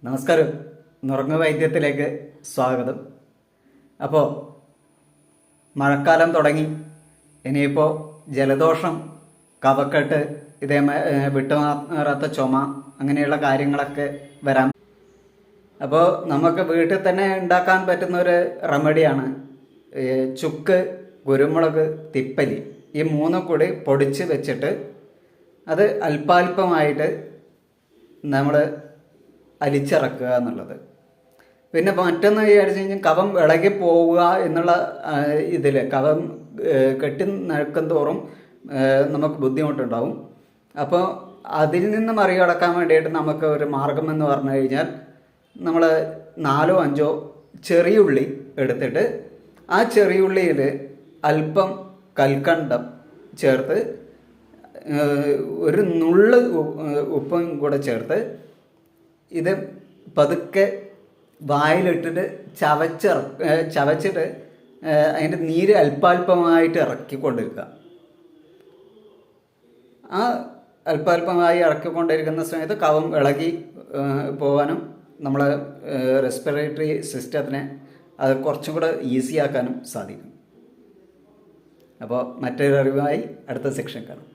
നമസ്കാരം. നുറങ്ങ് വൈദ്യത്തിലേക്ക് സ്വാഗതം. അപ്പോൾ മഴക്കാലം തുടങ്ങി. ഇനിയിപ്പോൾ ജലദോഷം, കഫക്കെട്ട്, വിട്ടുമാറാത്ത ചുമ, അങ്ങനെയുള്ള കാര്യങ്ങളൊക്കെ വരാം. അപ്പോൾ നമുക്ക് വീട്ടിൽ തന്നെ ഉണ്ടാക്കാൻ പറ്റുന്ന ഒരു റെമഡിയാണ് ചുക്ക്, കുരുമുളക്, തിപ്പലി, ഈ മൂന്നും കൂടി പൊടിച്ച് വെച്ചിട്ട് അത് അല്പാൽപമായിട്ട് നമ്മൾ അലിച്ചിറക്കുക എന്നുള്ളത്. പിന്നെ മറ്റൊന്ന് വിചാരിച്ചു കഴിഞ്ഞാൽ കഫം ഇളകി പോവുക എന്നുള്ള ഇതിൽ കഫം കെട്ടി നിൽക്കും തോറും നമുക്ക് ബുദ്ധിമുട്ടുണ്ടാവും. അപ്പോൾ അതിൽ നിന്ന് മറികടക്കാൻ വേണ്ടിയിട്ട് നമുക്ക് ഒരു മാർഗം എന്ന് പറഞ്ഞു കഴിഞ്ഞാൽ നമ്മൾ 4-5 ചെറിയുള്ളി എടുത്തിട്ട് ആ ചെറിയുള്ളിയിൽ അല്പം കൽക്കണ്ടം ചേർത്ത് ഒരു നുള്ള് ഉപ്പും കൂടെ ചേർത്ത് ഇത് പതുക്കെ വായിലിട്ടിട്ട് ചവച്ചിട്ട് അതിൻ്റെ നീര് അല്പാൽപമായിട്ട് ഇറക്കിക്കൊണ്ടിരിക്കുക. ആ അല്പാൽപമായി ഇറക്കിക്കൊണ്ടിരിക്കുന്ന സമയത്ത് കഫം ഇളകി പോകാനും നമ്മളെ റെസ്പിറേറ്ററി സിസ്റ്റത്തിനെ അത് കുറച്ചും കൂടെ ഈസി ആക്കാനും സാധിക്കും. അപ്പോൾ മറ്റൊരു അറിവായി അടുത്ത സെക്ഷൻ കാണാം.